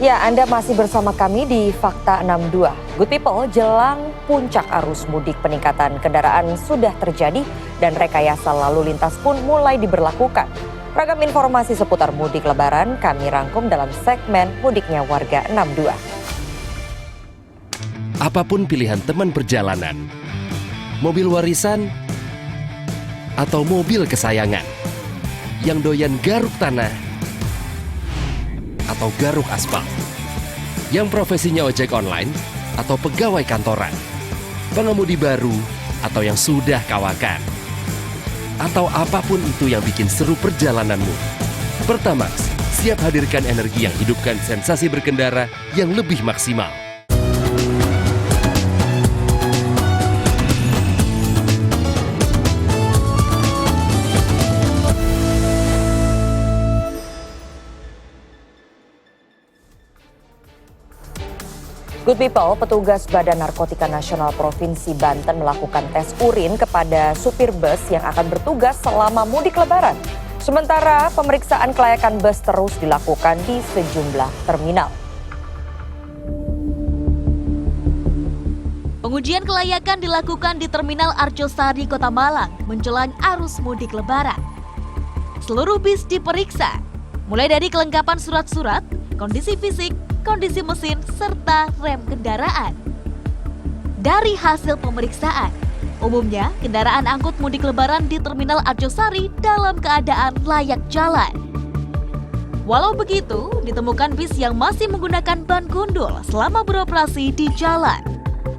Ya, Anda masih bersama kami di Fakta 62. Good people, jelang puncak arus mudik peningkatan kendaraan sudah terjadi dan rekayasa lalu lintas pun mulai diberlakukan. Ragam informasi seputar mudik lebaran kami rangkum dalam segmen Mudiknya Warga 62. Apapun pilihan teman perjalanan, mobil warisan atau mobil kesayangan, yang doyan garuk tanah atau garuk aspal, yang profesinya ojek online atau pegawai kantoran, pengemudi baru atau yang sudah kawakan, atau apapun itu yang bikin seru perjalananmu. Pertamax siap hadirkan energi yang hidupkan sensasi berkendara yang lebih maksimal. Good people, petugas Badan Narkotika Nasional Provinsi Banten melakukan tes urin kepada supir bus yang akan bertugas selama mudik lebaran. Sementara pemeriksaan kelayakan bus terus dilakukan di sejumlah terminal. Pengujian kelayakan dilakukan di Terminal Arjosari, Kota Malang menjelang arus mudik lebaran. Seluruh bis diperiksa, mulai dari kelengkapan surat-surat, kondisi fisik, kondisi mesin, serta rem kendaraan. Dari hasil pemeriksaan, umumnya kendaraan angkut mudik lebaran di Terminal Arjosari dalam keadaan layak jalan. Walau begitu, ditemukan bis yang masih menggunakan ban gundul selama beroperasi di jalan.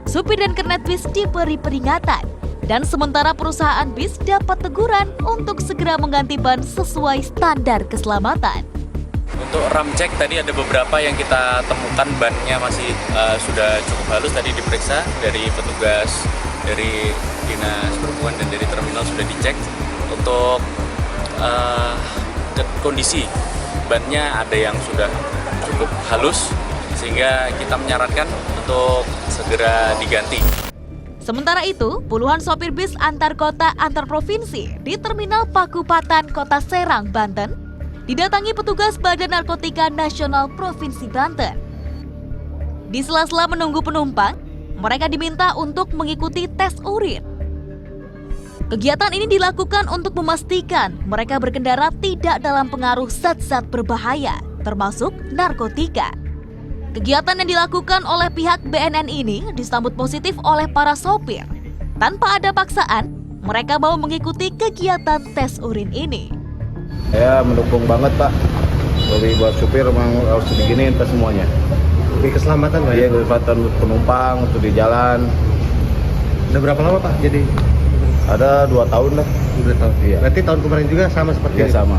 Supir dan kernet bis diberi peringatan, dan sementara perusahaan bis dapat teguran untuk segera mengganti ban sesuai standar keselamatan. Untuk ram cek tadi ada beberapa yang kita temukan bannya masih sudah cukup halus, tadi diperiksa dari petugas dari Dinas Perhubungan dan dari terminal sudah dicek. Untuk kondisi bannya ada yang sudah cukup halus sehingga kita menyarankan untuk segera diganti. Sementara itu, puluhan sopir bis antar kota antar provinsi di Terminal Pakupatan, Kota Serang, Banten didatangi petugas Badan Narkotika Nasional Provinsi Banten. Di sela-sela menunggu penumpang, mereka diminta untuk mengikuti tes urin. Kegiatan ini dilakukan untuk memastikan mereka berkendara tidak dalam pengaruh zat-zat berbahaya, termasuk narkotika. Kegiatan yang dilakukan oleh pihak BNN ini disambut positif oleh para sopir. Tanpa ada paksaan, mereka mau mengikuti kegiatan tes urin ini. Saya mendukung banget Pak, tapi buat supir memang harus diginiin tes semuanya. Lebih keselamatan Pak? Iya, keselamatan penumpang, untuk di jalan. Udah berapa lama Pak jadi? Ada 2 tahun lah. 2 tahun? Iya. Berarti tahun kemarin juga sama seperti Iya, ini? sama.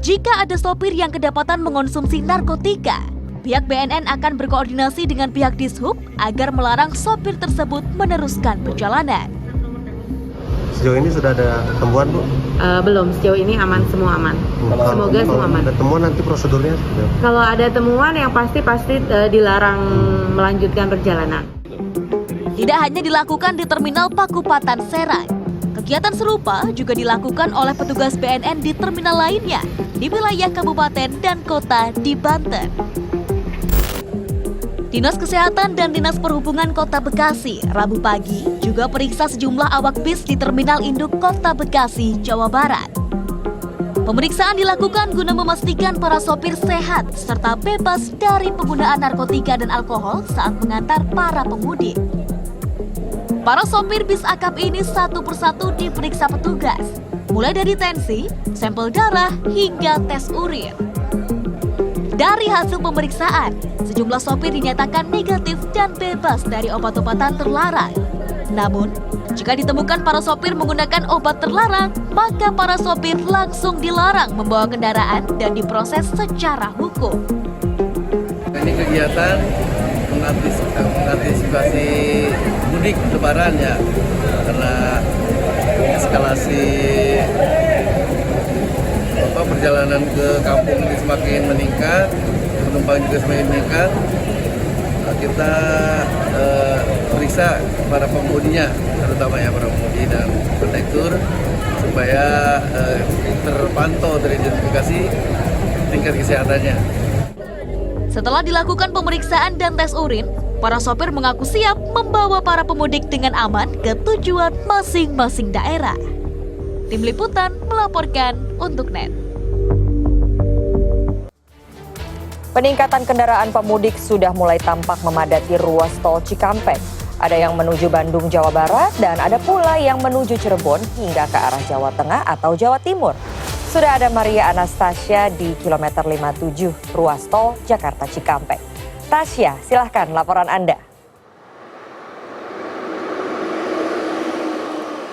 Jika ada sopir yang kedapatan mengonsumsi narkotika, pihak BNN akan berkoordinasi dengan pihak Dishub agar melarang sopir tersebut meneruskan perjalanan. Sejauh ini sudah ada temuan Bu? Belum, sejauh ini aman, semua aman. Semoga semua aman. Ada temuan nanti prosedurnya? Kalau ada temuan yang pasti dilarang melanjutkan perjalanan. Tidak hanya dilakukan di Terminal Pakupatan Serang, kegiatan serupa juga dilakukan oleh petugas BNN di terminal lainnya di wilayah kabupaten dan kota di Banten. Dinas Kesehatan dan Dinas Perhubungan Kota Bekasi Rabu pagi juga periksa sejumlah awak bis di Terminal Induk Kota Bekasi, Jawa Barat. Pemeriksaan dilakukan guna memastikan para sopir sehat serta bebas dari penggunaan narkotika dan alkohol saat mengantar para pemudik. Para sopir bis akap ini satu persatu diperiksa petugas, mulai dari tensi, sampel darah, hingga tes urin. Dari hasil pemeriksaan, sejumlah sopir dinyatakan negatif dan bebas dari obat-obatan terlarang. Namun, jika ditemukan para sopir menggunakan obat terlarang, maka para sopir langsung dilarang membawa kendaraan dan diproses secara hukum. Ini kegiatan mengantisipasi mudik lebaran ya, karena eskalasi perjalanan ke kampung ini semakin meningkat, penumpang juga semakin meningkat. Kita periksa para pemudinya, terutama ya para pemudi dan kondektur, supaya terpantau, teridentifikasi tingkat kesehatannya. Setelah dilakukan pemeriksaan dan tes urin, para sopir mengaku siap membawa para pemudik dengan aman ke tujuan masing-masing daerah. Tim Liputan melaporkan untuk NET. Peningkatan kendaraan pemudik sudah mulai tampak memadati ruas tol Cikampek. Ada yang menuju Bandung, Jawa Barat, dan ada pula yang menuju Cirebon hingga ke arah Jawa Tengah atau Jawa Timur. Sudah ada Maria Anastasia di kilometer 57 ruas tol Jakarta Cikampek. Tasya, silahkan laporan Anda.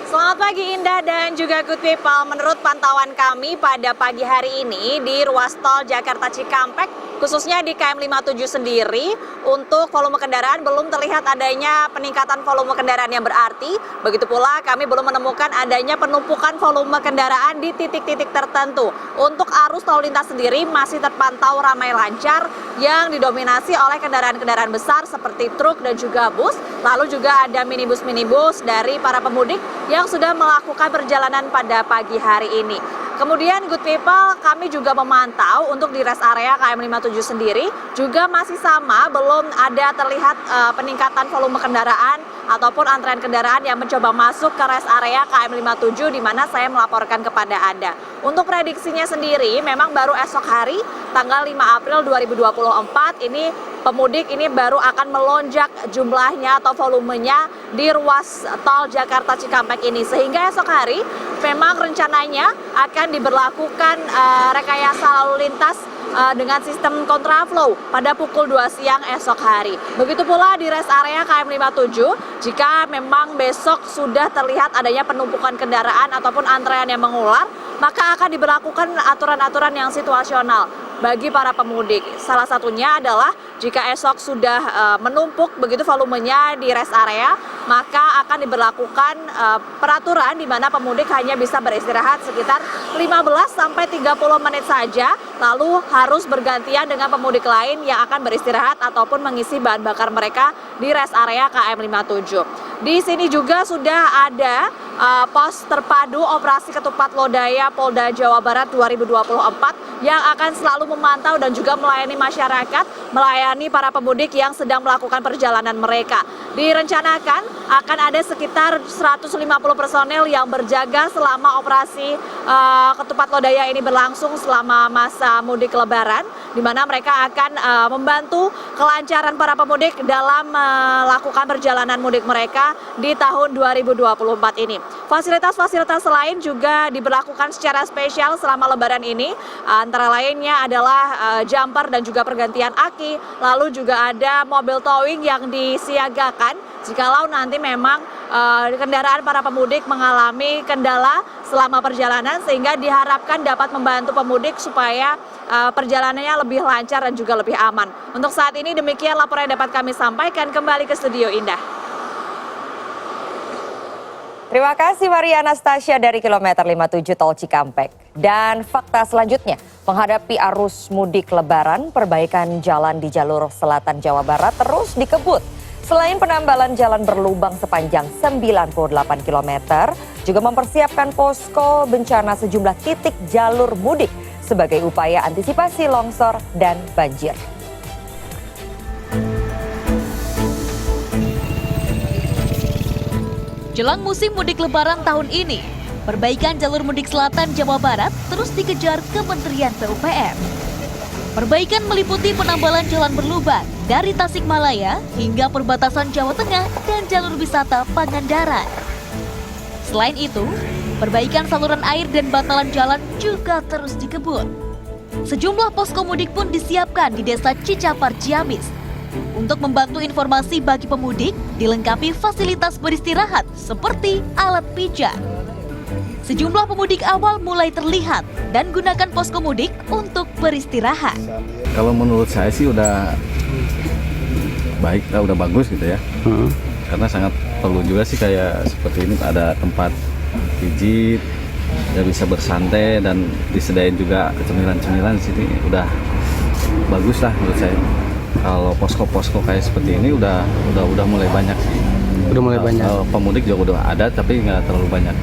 Selamat pagi Indah dan juga good people. Menurut pantauan kami pada pagi hari ini di ruas tol Jakarta Cikampek, khususnya di KM 57 sendiri, untuk volume kendaraan belum terlihat adanya peningkatan volume kendaraan yang berarti. Begitu pula kami belum menemukan adanya penumpukan volume kendaraan di titik-titik tertentu. Untuk arus lalu lintas sendiri masih terpantau ramai lancar yang didominasi oleh kendaraan-kendaraan besar seperti truk dan juga bus. Lalu juga ada minibus-minibus dari para pemudik yang sudah melakukan perjalanan pada pagi hari ini. Kemudian good people, kami juga memantau untuk di rest area KM 57 sendiri juga masih sama, belum ada terlihat peningkatan volume kendaraan ataupun antrean kendaraan yang mencoba masuk ke rest area KM 57 di mana saya melaporkan kepada Anda. Untuk prediksinya sendiri memang baru esok hari tanggal 5 April 2024 ini pemudik ini baru akan melonjak jumlahnya atau volumenya di ruas tol Jakarta Cikampek ini, sehingga esok hari memang rencananya akan diberlakukan rekayasa lalu lintas dengan sistem kontraflow pada pukul 2 siang esok hari. Begitu pula di rest area KM 57, jika memang besok sudah terlihat adanya penumpukan kendaraan ataupun antrean yang mengular, maka akan diberlakukan aturan-aturan yang situasional bagi para pemudik. Salah satunya adalah jika esok sudah menumpuk begitu volumenya di rest area, maka akan diberlakukan peraturan di mana pemudik hanya bisa beristirahat sekitar 15 sampai 30 menit saja, lalu harus bergantian dengan pemudik lain yang akan beristirahat ataupun mengisi bahan bakar mereka di rest area KM 57. Di sini juga sudah ada pos terpadu operasi ketupat lodaya Polda Jawa Barat 2024 yang akan selalu memantau dan juga melayani masyarakat, melayani para pemudik yang sedang melakukan perjalanan mereka. Direncanakan akan ada sekitar 150 personel yang berjaga selama operasi ketupat lodaya ini berlangsung selama masa mudik Lebaran, di mana mereka akan membantu kelancaran para pemudik dalam melakukan perjalanan mudik mereka di tahun 2024 ini. Fasilitas-fasilitas lain juga diberlakukan secara spesial selama Lebaran ini, antara lainnya adalah jumper dan juga pergantian aki, lalu juga ada mobil towing yang disiagakan jikalau nanti memang kendaraan para pemudik mengalami kendala selama perjalanan, sehingga diharapkan dapat membantu pemudik supaya perjalanannya lebih lancar dan juga lebih aman. Untuk saat ini demikian laporan yang dapat kami sampaikan. Kembali ke studio Indah. Terima kasih Maria Anastasia dari kilometer 57 tol Cikampek. Dan fakta selanjutnya, menghadapi arus mudik Lebaran, perbaikan jalan di jalur selatan Jawa Barat terus dikebut. Selain penambalan jalan berlubang sepanjang 98 km, juga mempersiapkan posko bencana sejumlah titik jalur mudik sebagai upaya antisipasi longsor dan banjir. Jelang musim mudik Lebaran tahun ini, perbaikan jalur mudik selatan Jawa Barat terus dikejar Kementerian PUPR. Perbaikan meliputi penambalan jalan berlubang dari Tasikmalaya hingga perbatasan Jawa Tengah dan jalur wisata Pangandaran. Selain itu, perbaikan saluran air dan bantalan jalan juga terus dikebut. Sejumlah posko mudik pun disiapkan di Desa Cicapar, Ciamis. Untuk membantu informasi bagi pemudik, dilengkapi fasilitas beristirahat seperti alat pijat. Sejumlah pemudik awal mulai terlihat dan gunakan posko mudik untuk beristirahat. Kalau menurut saya sih udah baik, udah bagus gitu ya. Karena sangat perlu juga sih kayak seperti ini, ada tempat pijit, ya bisa bersantai dan disediain juga cemilan-cemilan di sini, udah bagus lah menurut saya. Kalau posko-posko kayak seperti ini udah mulai banyak sih. Udah mulai banyak. Pemudik juga udah ada tapi nggak terlalu banyak.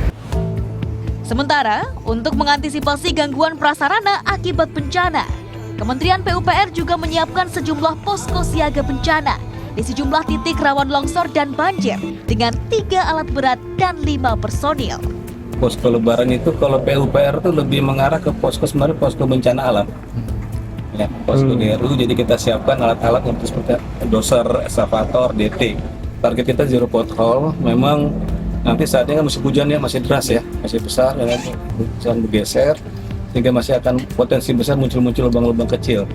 Sementara, untuk mengantisipasi gangguan prasarana akibat bencana, Kementerian PUPR juga menyiapkan sejumlah posko siaga bencana di sejumlah titik rawan longsor dan banjir dengan 3 alat berat dan 5 personil. Posko lebaran itu kalau PUPR itu lebih mengarah ke posko sebenarnya posko bencana alam. Ya, posko DRU, jadi kita siapkan alat-alat untuk seperti doser, eskavator, DT. Target kita zero pothole. Memang nanti saatnya kan musim hujan ya, masih deras ya, masih besar, dan hujan bergeser, sehingga masih akan potensi besar muncul-muncul lubang-lubang kecil.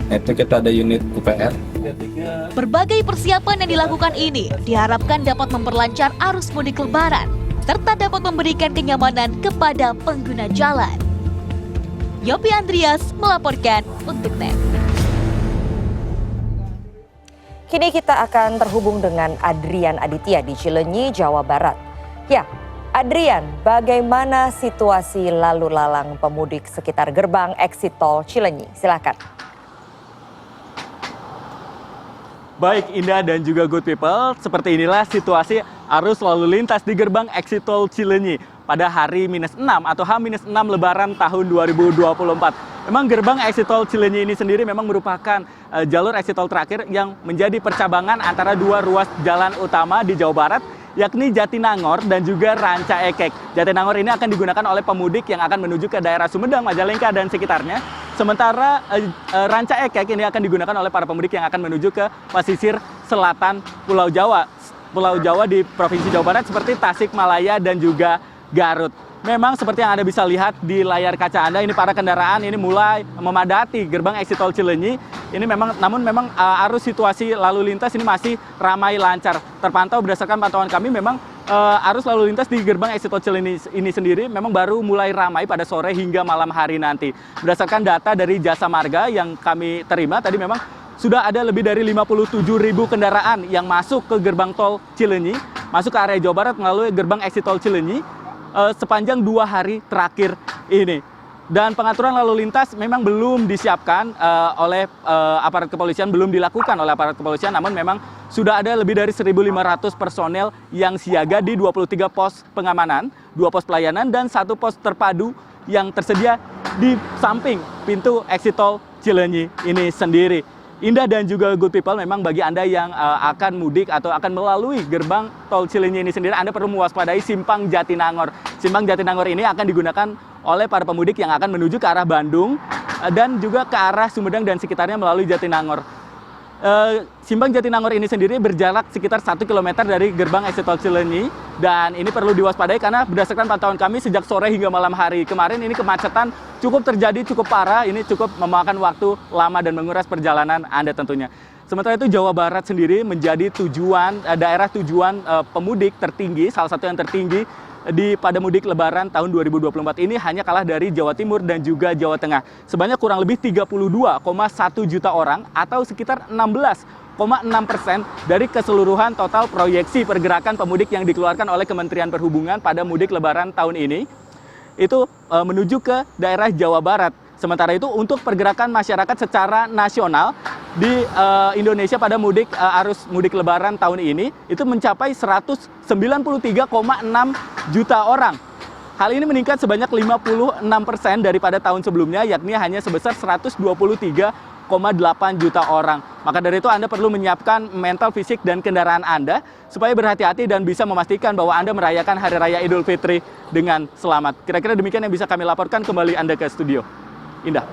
Nah, itu kita ada unit UPR. Berbagai persiapan yang dilakukan ini diharapkan dapat memperlancar arus mudik lebaran, serta dapat memberikan kenyamanan kepada pengguna jalan. Yopi Andreas melaporkan untuk NET. Kini kita akan terhubung dengan Adrian Aditya di Cileunyi, Jawa Barat. Ya, Adrian, bagaimana situasi lalu lalang pemudik sekitar gerbang exit tol Cileunyi? Silakan. Baik Indah dan juga good people, seperti inilah situasi arus lalu lintas di gerbang exit tol Cileunyi pada hari -6 atau H-6 Lebaran tahun 2024. Memang gerbang exit tol Cileunyi ini sendiri memang merupakan jalur exit tol terakhir yang menjadi percabangan antara dua ruas jalan utama di Jawa Barat, yakni Jatinangor dan juga Ranca Ekek. Jatinangor ini akan digunakan oleh pemudik yang akan menuju ke daerah Sumedang, Majalengka, dan sekitarnya. Sementara Ranca Ekek ini akan digunakan oleh para pemudik yang akan menuju ke pesisir selatan Pulau Jawa. Pulau Jawa di Provinsi Jawa Barat seperti Tasikmalaya dan juga Garut. Memang seperti yang Anda bisa lihat di layar kaca Anda, ini para kendaraan ini mulai memadati gerbang exit tol Cileunyi. Ini namun memang arus situasi lalu lintas ini masih ramai lancar. Terpantau berdasarkan pantauan kami, memang arus lalu lintas di gerbang exit tol Cileunyi ini sendiri memang baru mulai ramai pada sore hingga malam hari nanti. Berdasarkan data dari Jasa Marga yang kami terima tadi, memang sudah ada lebih dari 57.000 kendaraan yang masuk ke gerbang tol Cileunyi, masuk ke area Jawa Barat melalui gerbang exit tol Cileunyi sepanjang 2 hari terakhir ini. Dan pengaturan lalu lintas memang belum disiapkan oleh aparat kepolisian, belum dilakukan oleh aparat kepolisian, namun memang sudah ada lebih dari 1.500 personel yang siaga di 23 pos pengamanan, 2 pos pelayanan, dan 1 pos terpadu yang tersedia di samping pintu exit tol Cileunyi ini sendiri. Indah dan juga good people, memang bagi Anda yang akan mudik atau akan melalui gerbang tol Cileunyi ini sendiri, Anda perlu mewaspadai simpang Jatinangor. Simpang Jatinangor ini akan digunakan oleh para pemudik yang akan menuju ke arah Bandung dan juga ke arah Sumedang dan sekitarnya melalui Jatinangor. Simpang Jatinangor ini sendiri berjarak sekitar 1 km dari gerbang exit tol Cileunyi, dan ini perlu diwaspadai karena berdasarkan pantauan kami sejak sore hingga malam hari kemarin ini kemacetan cukup terjadi, cukup parah, ini cukup memakan waktu lama dan menguras perjalanan Anda tentunya. Sementara itu Jawa Barat sendiri menjadi daerah tujuan pemudik tertinggi, salah satu yang tertinggi pada mudik Lebaran tahun 2024 ini hanya kalah dari Jawa Timur dan juga Jawa Tengah. Sebanyak kurang lebih 32,1 juta orang atau sekitar 16,6% dari keseluruhan total proyeksi pergerakan pemudik yang dikeluarkan oleh Kementerian Perhubungan pada mudik Lebaran tahun ini itu menuju ke daerah Jawa Barat. Sementara itu untuk pergerakan masyarakat secara nasional di Indonesia pada arus mudik Lebaran tahun ini itu mencapai 193,6 juta orang. Hal ini meningkat sebanyak 56% daripada tahun sebelumnya, yakni hanya sebesar 123,8 juta orang. Maka dari itu Anda perlu menyiapkan mental, fisik, dan kendaraan Anda supaya berhati-hati dan bisa memastikan bahwa Anda merayakan Hari Raya Idul Fitri dengan selamat. Kira-kira demikian yang bisa kami laporkan. Kembali Anda ke studio. Indah.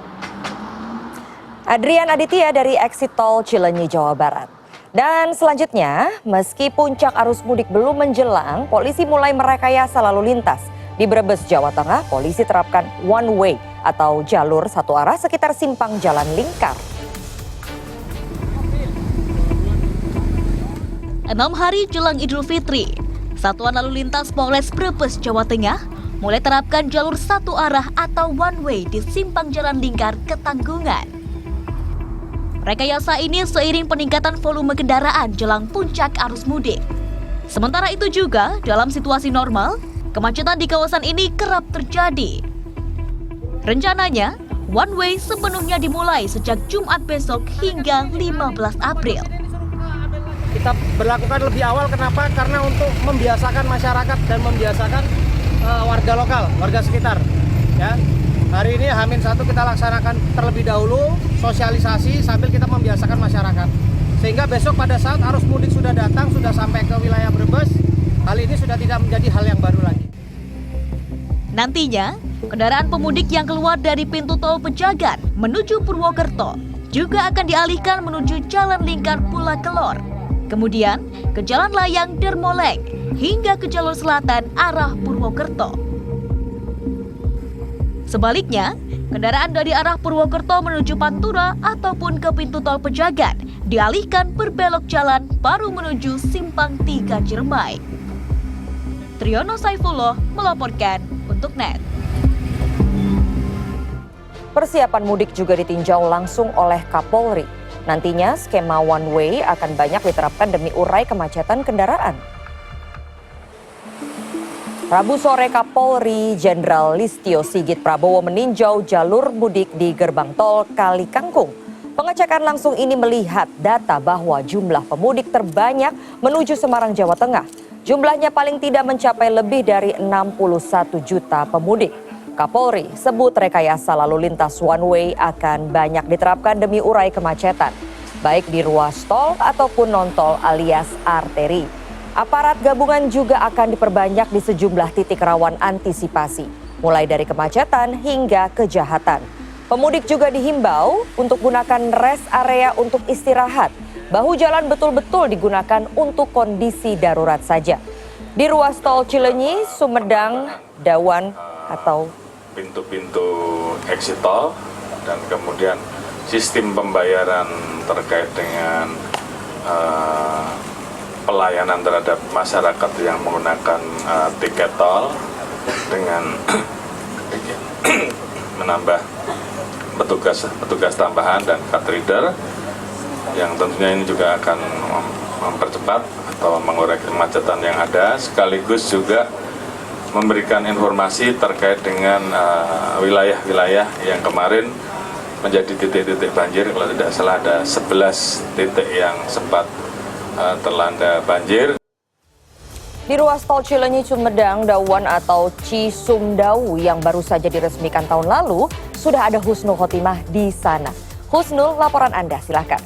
Adrian Aditya dari exit tol Cileunyi, Jawa Barat. Dan selanjutnya, meski puncak arus mudik belum menjelang, polisi mulai merekayasa lalu lintas. Di Brebes, Jawa Tengah, polisi terapkan one way atau jalur satu arah sekitar simpang Jalan Lingkar. 6 hari jelang Idul Fitri, Satuan Lalu Lintas Polres Brebes, Jawa Tengah mulai terapkan jalur satu arah atau one way di simpang Jalan Lingkar Ketanggungan. Rekayasa ini seiring peningkatan volume kendaraan jelang puncak arus mudik. Sementara itu juga, dalam situasi normal, kemacetan di kawasan ini kerap terjadi. Rencananya, one way sepenuhnya dimulai sejak Jumat besok hingga 15 April. Kita berlakukan lebih awal, kenapa? Karena untuk membiasakan masyarakat dan membiasakan warga lokal, warga sekitar. Ya, Hari ini H-1 kita laksanakan terlebih dahulu sosialisasi sambil kita membiasakan masyarakat. Sehingga besok pada saat arus mudik sudah datang, sudah sampai ke wilayah Brebes, hal ini sudah tidak menjadi hal yang baru lagi. Nantinya, kendaraan pemudik yang keluar dari pintu tol Pejagan menuju Purwokerto juga akan dialihkan menuju Jalan Lingkar Pula Kelor, kemudian ke Jalan Layang Dermolek, hingga ke jalur selatan arah Purwokerto. Sebaliknya, kendaraan dari arah Purwokerto menuju Pantura ataupun ke pintu tol Pejagan dialihkan berbelok jalan baru menuju Simpang 3 Ciremai. Triyono Saifullah melaporkan untuk NET. Persiapan mudik juga ditinjau langsung oleh Kapolri. Nantinya skema one way akan banyak diterapkan demi urai kemacetan kendaraan. Rabu sore Kapolri Jenderal Listio Sigit Prabowo meninjau jalur mudik di gerbang tol Kali Kangkung. Pengecekan langsung ini melihat data bahwa jumlah pemudik terbanyak menuju Semarang, Jawa Tengah. Jumlahnya paling tidak mencapai lebih dari 61 juta pemudik. Kapolri sebut rekayasa lalu lintas one way akan banyak diterapkan demi urai kemacetan, baik di ruas tol ataupun non-tol alias arteri. Aparat gabungan juga akan diperbanyak di sejumlah titik rawan antisipasi, mulai dari kemacetan hingga kejahatan. Pemudik juga dihimbau untuk gunakan rest area untuk istirahat. Bahu jalan betul-betul digunakan untuk kondisi darurat saja. Di ruas tol Cileunyi, Sumedang, Dawan atau pintu-pintu exit tol dan kemudian sistem pembayaran terkait dengan pelayanan terhadap masyarakat yang menggunakan tiket tol dengan menambah petugas tambahan dan card reader yang tentunya ini juga akan mempercepat atau mengurai kemacetan yang ada, sekaligus juga memberikan informasi terkait dengan wilayah-wilayah yang kemarin menjadi titik-titik banjir. Kalau tidak salah ada 11 titik yang sempat terlanda banjir. Di ruas tol Cileunyi Sumedang Dawan atau Cisumdawu yang baru saja diresmikan tahun lalu, sudah ada Husnul Khotimah di sana. Husnul, laporan Anda silakan.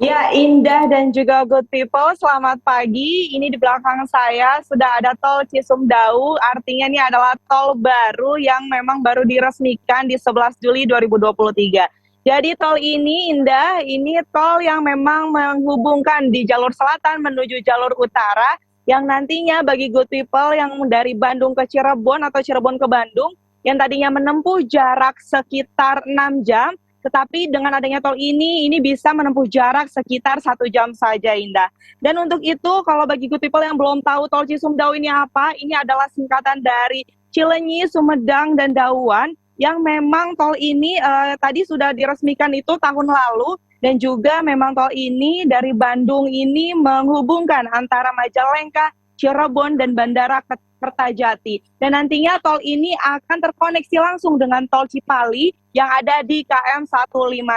Ya, Indah dan juga good people, selamat pagi. Ini di belakang saya sudah ada tol Cisumdawu, artinya ini adalah tol baru yang memang baru diresmikan di 11 Juli 2023. Jadi tol ini, Indah, ini tol yang memang menghubungkan di jalur selatan menuju jalur utara, yang nantinya bagi good people yang dari Bandung ke Cirebon atau Cirebon ke Bandung, yang tadinya menempuh jarak sekitar 6 jam, tetapi dengan adanya tol ini bisa menempuh jarak sekitar 1 jam saja, Indah. Dan untuk itu, kalau bagi good people yang belum tahu tol Cisumdawu ini apa, ini adalah singkatan dari Cileunyi, Sumedang, dan Dawan, yang memang tol ini tadi sudah diresmikan itu tahun lalu, dan juga memang tol ini dari Bandung ini menghubungkan antara Majalengka, Cirebon, dan Bandara Kertajati. Dan nantinya tol ini akan terkoneksi langsung dengan tol Cipali yang ada di KM 152.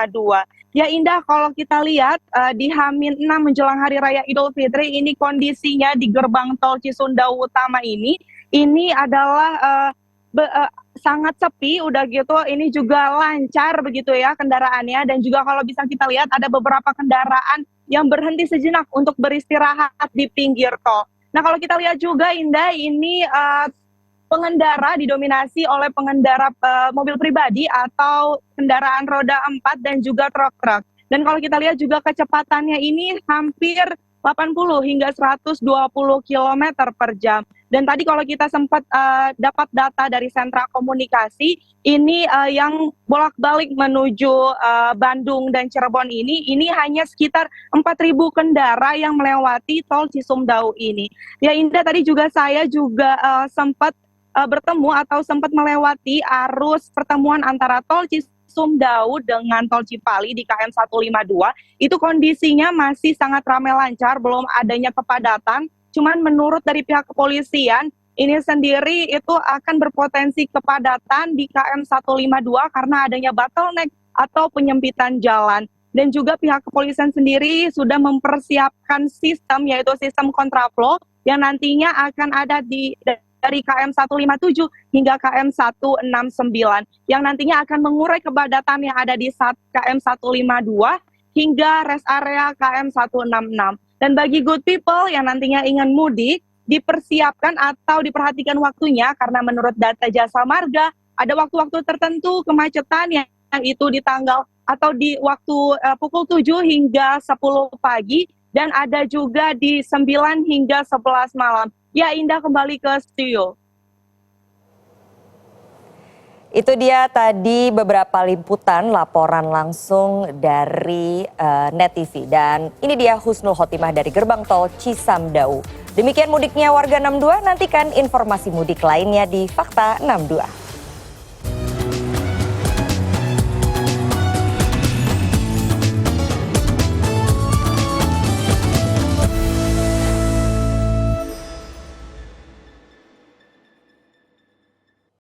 Ya, Indah, kalau kita lihat di H-6 menjelang Hari Raya Idul Fitri, ini kondisinya di gerbang tol Cisumdawu utama ini adalah sangat sepi, udah gitu ini juga lancar begitu ya kendaraannya, dan juga kalau bisa kita lihat ada beberapa kendaraan yang berhenti sejenak untuk beristirahat di pinggir tol. Nah, kalau kita lihat juga, Indah, ini pengendara didominasi oleh pengendara mobil pribadi atau kendaraan roda 4 dan juga truk-truk. Dan kalau kita lihat juga kecepatannya ini hampir 80 hingga 120 km per jam. Dan tadi kalau kita sempat dapat data dari sentra komunikasi, ini yang bolak-balik menuju Bandung dan Cirebon ini hanya sekitar 4.000 kendara yang melewati tol Cisumdawu ini. Ya, Indah, tadi juga saya juga sempat bertemu atau sempat melewati arus pertemuan antara tol Cisumdawu dengan tol Cipali di KM 152. Itu kondisinya masih sangat ramai lancar, belum adanya kepadatan. Cuman menurut dari pihak kepolisian, ini sendiri itu akan berpotensi kepadatan di KM 152 karena adanya bottleneck atau penyempitan jalan. Dan juga pihak kepolisian sendiri sudah mempersiapkan sistem, yaitu sistem kontraflow, yang nantinya akan ada dari KM 157 hingga KM 169 yang nantinya akan mengurai kepadatan yang ada di KM 152 hingga rest area KM 166. Dan bagi good people yang nantinya ingin mudik, dipersiapkan atau diperhatikan waktunya karena menurut data Jasa Marga ada waktu-waktu tertentu kemacetan yang itu di tanggal atau di waktu pukul 7 hingga 10 pagi dan ada juga di 9 hingga 11 malam. Ya, Indah, kembali ke studio. Itu dia tadi beberapa liputan laporan langsung dari Net TV. Dan ini dia Husnul Khotimah dari Gerbang Tol Cisamdau. Demikian mudiknya warga 62, nantikan informasi mudik lainnya di Fakta 62.